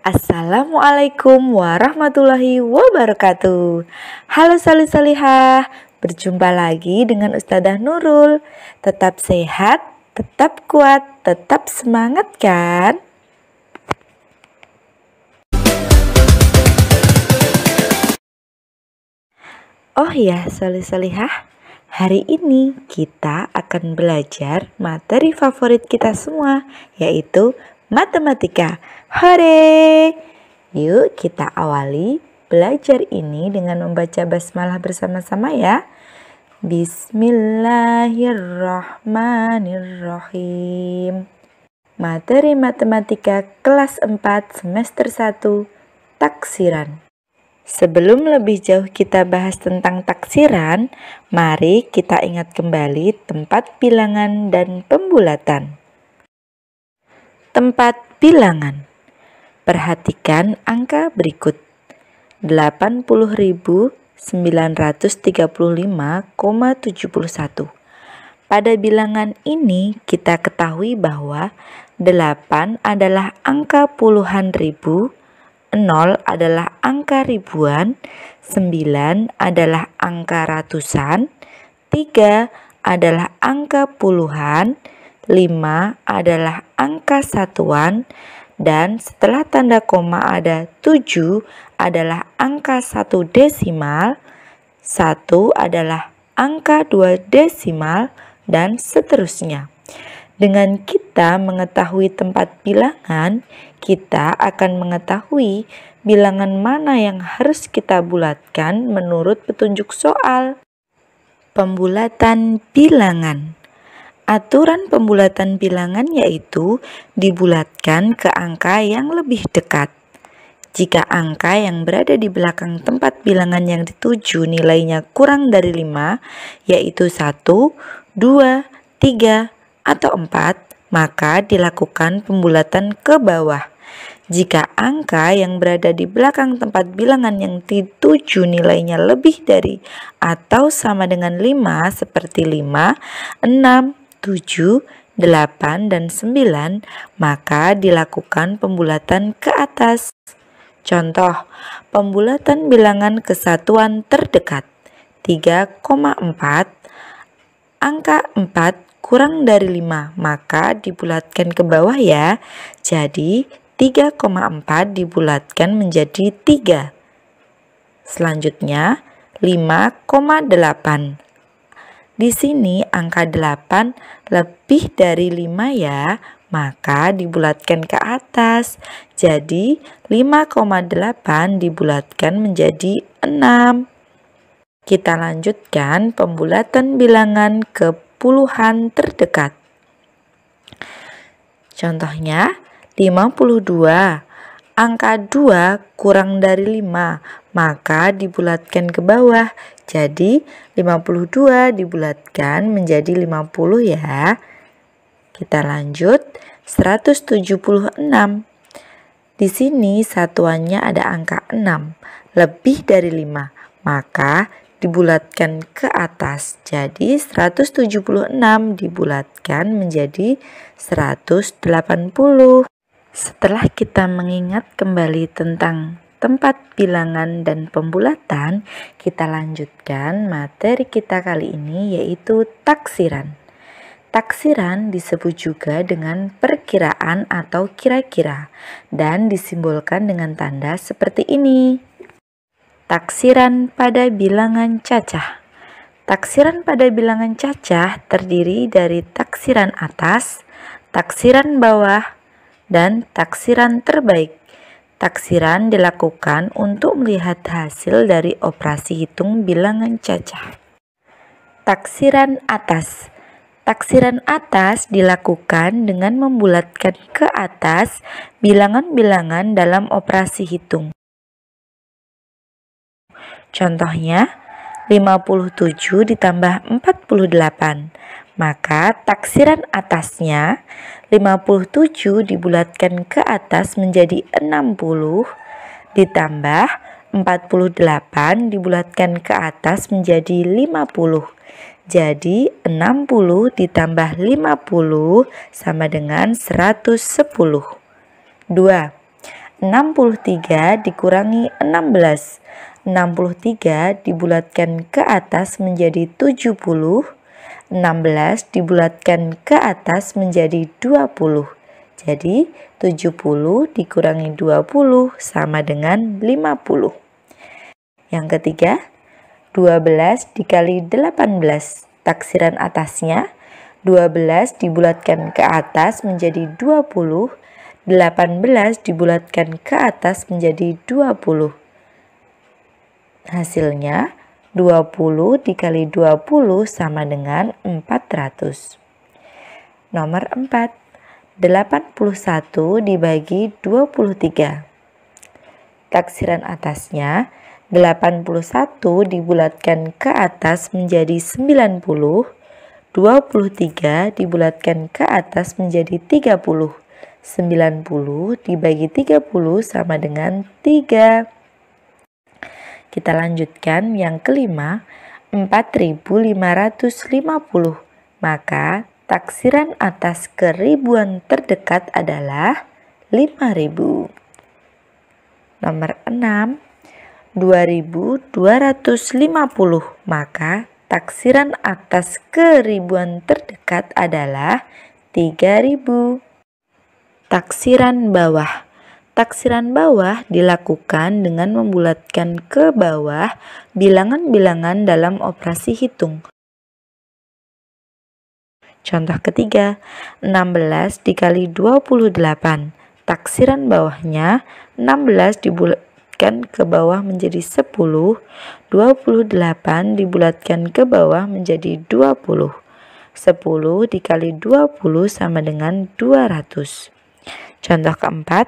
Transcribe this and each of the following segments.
Assalamualaikum warahmatullahi wabarakatuh. Halo salih-salihah, berjumpa lagi dengan Ustadzah Nurul. Tetap sehat, tetap kuat, tetap semangat kan? Oh ya salih-salihah, hari ini kita akan belajar materi favorit kita semua, yaitu matematika. Hore! Yuk kita awali belajar ini dengan membaca basmalah bersama-sama ya. Bismillahirrahmanirrahim. Materi matematika kelas 4 semester 1, taksiran. Sebelum lebih jauh kita bahas tentang taksiran, mari kita ingat kembali tempat bilangan dan pembulatan. Tempat bilangan. Perhatikan angka berikut. 80.935,71. Pada bilangan ini kita ketahui bahwa 8 adalah angka puluhan ribu, 0 adalah angka ribuan, 9 adalah angka ratusan, 3 adalah angka puluhan, 5 adalah angka satuan, dan setelah tanda koma ada 7 adalah angka 1 desimal, 1 adalah angka 2 desimal, dan seterusnya. Dengan kita mengetahui tempat bilangan, kita akan mengetahui bilangan mana yang harus kita bulatkan menurut petunjuk soal. Pembulatan bilangan. Aturan pembulatan bilangan yaitu dibulatkan ke angka yang lebih dekat. Jika angka yang berada di belakang tempat bilangan yang dituju nilainya kurang dari 5, yaitu 1, 2, 3, atau 4, maka dilakukan pembulatan ke bawah. Jika angka yang berada di belakang tempat bilangan yang dituju nilainya lebih dari atau sama dengan 5, seperti 5, 6, 7, 8, dan 9, maka dilakukan pembulatan ke atas. Contoh, pembulatan bilangan kesatuan terdekat 3,4, angka 4 kurang dari 5, maka dibulatkan ke bawah ya. Jadi 3,4 dibulatkan menjadi 3. Selanjutnya 5,8. Di sini angka 8 lebih dari 5 ya, maka dibulatkan ke atas. Jadi 5,8 dibulatkan menjadi 6. Kita lanjutkan pembulatan bilangan ke puluhan terdekat. Contohnya 52. Angka 2 kurang dari 5, maka dibulatkan ke bawah. Jadi 52 dibulatkan menjadi 50 ya. Kita lanjut 176. Di sini satuannya ada angka 6, lebih dari 5, maka dibulatkan ke atas. Jadi 176 dibulatkan menjadi 180. Setelah kita mengingat kembali tentang tempat bilangan dan pembulatan, kita lanjutkan materi kita kali ini, yaitu taksiran. Taksiran disebut juga dengan perkiraan atau kira-kira dan disimbolkan dengan tanda seperti ini. Taksiran pada bilangan cacah. Taksiran pada bilangan cacah terdiri dari taksiran atas, taksiran bawah, dan taksiran terbaik. Taksiran dilakukan untuk melihat hasil dari operasi hitung bilangan cacah. Taksiran atas. Taksiran atas dilakukan dengan membulatkan ke atas bilangan-bilangan dalam operasi hitung. Contohnya 57 ditambah 48. Maka taksiran atasnya 57 dibulatkan ke atas menjadi 60 ditambah 48 dibulatkan ke atas menjadi 50. Jadi 60 ditambah 50 sama dengan 110. 2. 63 dikurangi 16. 63 dibulatkan ke atas menjadi 70. 16 dibulatkan ke atas menjadi 20. Jadi 70 dikurangi 20 sama dengan 50. Yang ketiga, 12 dikali 18. Taksiran atasnya 12 dibulatkan ke atas menjadi 20. 18 dibulatkan ke atas menjadi 20. Hasilnya 20 dikali 20 sama dengan 400. Nomor 4. 81 dibagi 23. Taksiran atasnya 81 dibulatkan ke atas menjadi 90. 23 dibulatkan ke atas menjadi 30. 90 dibagi 30 sama dengan 3. Kita lanjutkan yang kelima, 4550. Maka taksiran atas keribuan terdekat adalah 5000. Nomor 6, 2250. Maka taksiran atas keribuan terdekat adalah 3000. Taksiran bawah. Taksiran bawah dilakukan dengan membulatkan ke bawah bilangan-bilangan dalam operasi hitung. Contoh ketiga, 16 dikali 28. Taksiran bawahnya 16 dibulatkan ke bawah menjadi 10. 28 dibulatkan ke bawah menjadi 20. 10 dikali 20 sama dengan 200. Contoh keempat,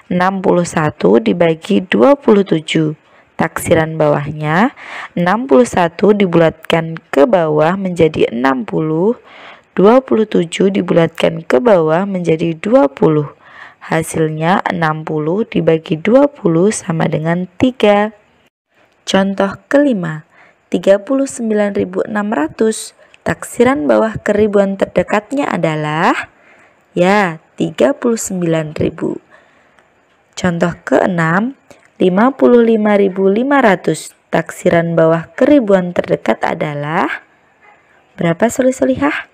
61 dibagi 27. Taksiran bawahnya 61 dibulatkan ke bawah menjadi 60. 27 dibulatkan ke bawah menjadi 20. Hasilnya 60 dibagi 20 sama dengan 3. Contoh kelima, 39.600. Taksiran bawah keribuan terdekatnya adalah 39.000. Contoh keenam, 55.500. Taksiran bawah keribuan terdekat adalah berapa solih-solihah?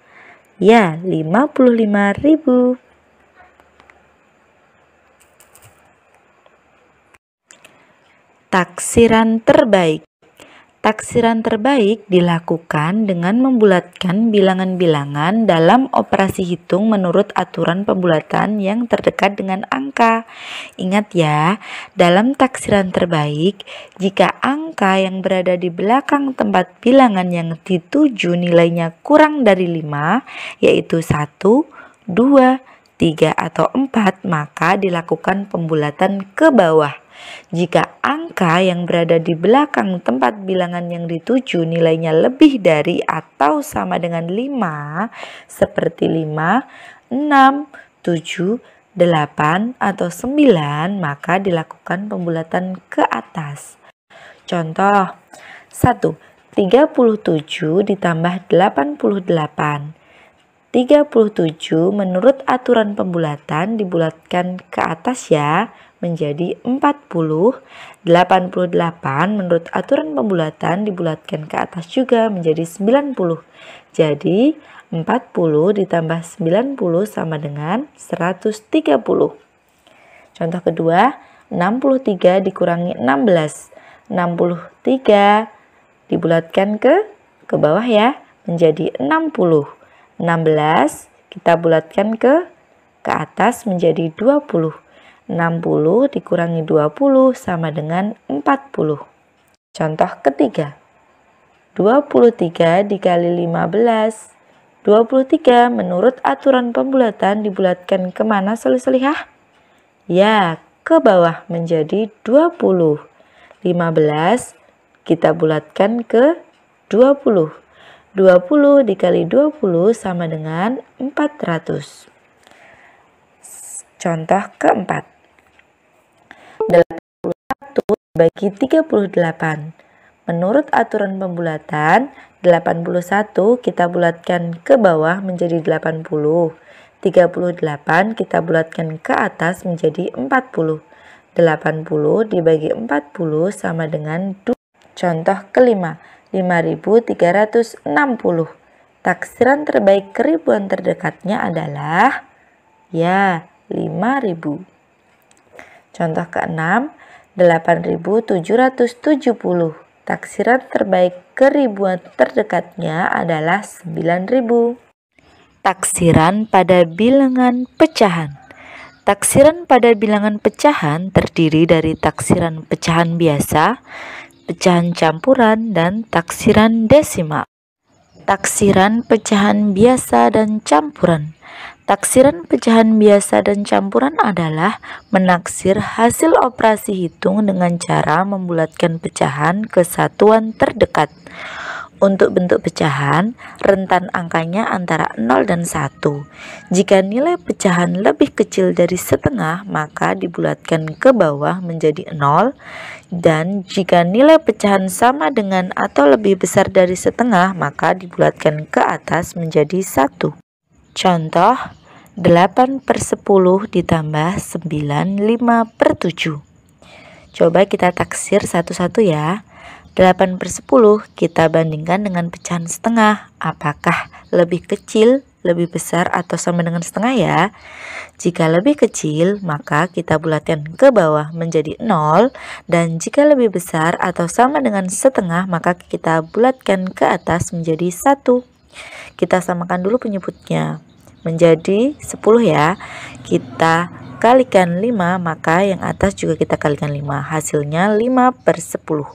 55.000. Taksiran terbaik. Taksiran terbaik dilakukan dengan membulatkan bilangan-bilangan dalam operasi hitung menurut aturan pembulatan yang terdekat dengan angka. Ingat ya, dalam taksiran terbaik, jika angka yang berada di belakang tempat bilangan yang dituju nilainya kurang dari 5, yaitu 1, 2, 3, atau 4, maka dilakukan pembulatan ke bawah. Jika angka yang berada di belakang tempat bilangan yang dituju nilainya lebih dari atau sama dengan 5, seperti 5, 6, 7, 8, atau 9, maka dilakukan pembulatan ke atas. Contoh 1. 37 ditambah 88. 37 menurut aturan pembulatan dibulatkan ke atas ya, menjadi 40. 88 menurut aturan pembulatan dibulatkan ke atas juga menjadi 90. Jadi 40 ditambah 90 sama dengan 130. Contoh kedua, 63 dikurangi 16. 63 dibulatkan ke bawah ya, menjadi 60. 16 kita bulatkan ke atas menjadi 20. 60 dikurangi 20 sama dengan 40. Contoh ketiga, 23 dikali 15. 23 menurut aturan pembulatan dibulatkan kemana solih-solihah? Ya, ke bawah menjadi 20. 15 kita bulatkan ke 20. 20 dikali 20 sama dengan 400. Contoh keempat, 81 dibagi 38. Menurut aturan pembulatan, 81 kita bulatkan ke bawah menjadi 80. 38 kita bulatkan ke atas menjadi 40. 80 dibagi 40 sama dengan 2. Contoh kelima, 5.360. Taksiran terbaik keribuan terdekatnya adalah, ya, 5.000. Contoh keenam, 8.770. Taksiran terbaik keribuan terdekatnya adalah 9.000. Taksiran pada bilangan pecahan. Taksiran pada bilangan pecahan terdiri dari taksiran pecahan biasa, pecahan campuran, dan taksiran desimal. Taksiran pecahan biasa dan campuran. Taksiran pecahan biasa dan campuran adalah menaksir hasil operasi hitung dengan cara membulatkan pecahan ke satuan terdekat. Untuk bentuk pecahan, rentan angkanya antara 0 dan 1. Jika nilai pecahan lebih kecil dari setengah, maka dibulatkan ke bawah menjadi 0. Dan jika nilai pecahan sama dengan atau lebih besar dari setengah, maka dibulatkan ke atas menjadi 1. Contoh, 8/10 ditambah 9 5/7. Coba kita taksir satu-satu ya. 8/10 kita bandingkan dengan pecahan setengah. Apakah lebih kecil, lebih besar, atau sama dengan setengah ya? Jika lebih kecil, maka kita bulatkan ke bawah menjadi 0. Dan jika lebih besar atau sama dengan setengah, maka kita bulatkan ke atas menjadi 1. Kita samakan dulu penyebutnya. Menjadi 10 ya. Kita kalikan 5, maka yang atas juga kita kalikan 5. Hasilnya 5/10.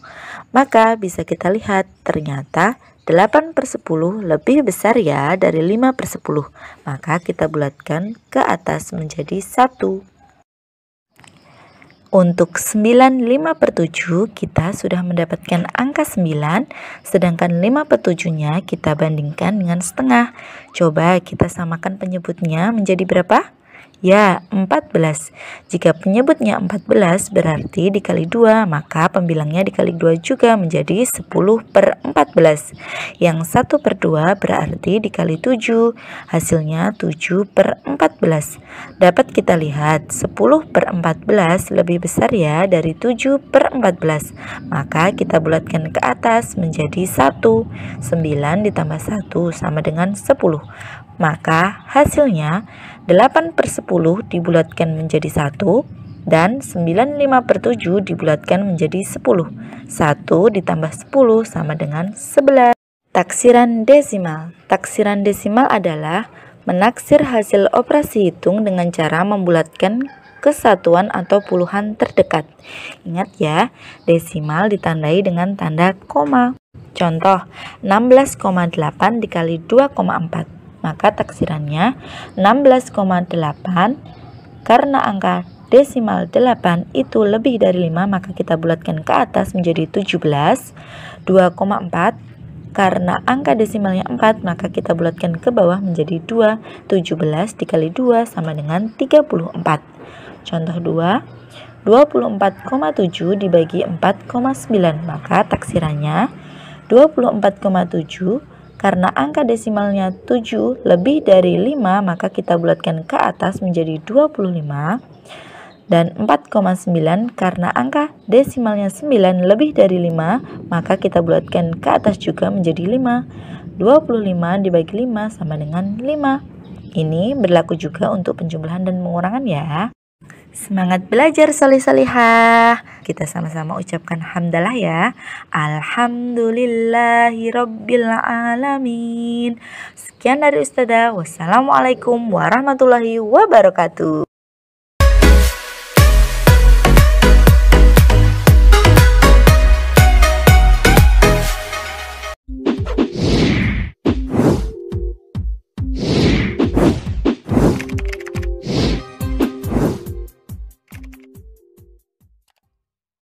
Maka bisa kita lihat ternyata 8/10 lebih besar ya dari 5/10. Maka kita bulatkan ke atas menjadi 1. Untuk 9 5/7 kita sudah mendapatkan angka 9, sedangkan 5/7-nya kita bandingkan dengan setengah. Coba kita samakan penyebutnya menjadi berapa? Ya, 14. Jika penyebutnya 14 berarti dikali 2, maka pembilangnya dikali 2 juga menjadi 10/14. Yang 1/2 berarti dikali 7, hasilnya 7/14. Dapat kita lihat 10/14 lebih besar ya dari 7/14. Maka kita bulatkan ke atas menjadi 1. 9 ditambah 1 sama dengan 10. Maka hasilnya 8/10 dibulatkan menjadi 1 dan 9 5/7 dibulatkan menjadi 10. 1 ditambah 10 sama dengan 11. Taksiran desimal. Taksiran desimal adalah menaksir hasil operasi hitung dengan cara membulatkan ke satuan atau puluhan terdekat. Ingat ya, desimal ditandai dengan tanda koma. Contoh, 16,8 dikali 2,4. Maka taksirannya 16,8. Karena angka desimal 8 itu lebih dari 5, maka kita bulatkan ke atas menjadi 17. 2,4. Karena angka desimalnya 4, maka kita bulatkan ke bawah menjadi 2. 17 dikali 2 sama dengan 34. Contoh 2. 24,7 dibagi 4,9. Maka taksirannya 24,7. Karena angka desimalnya 7 lebih dari 5, maka kita bulatkan ke atas menjadi 25. Dan 4,9 karena angka desimalnya 9 lebih dari 5, maka kita bulatkan ke atas juga menjadi 5. 25 dibagi 5 sama dengan 5. Ini berlaku juga untuk penjumlahan dan pengurangan ya. Semangat belajar solih-solihah. Kita sama-sama ucapkan hamdalah ya. Alhamdulillahirabbil alamin. Sekian dari Ustazah. Wassalamualaikum warahmatullahi wabarakatuh.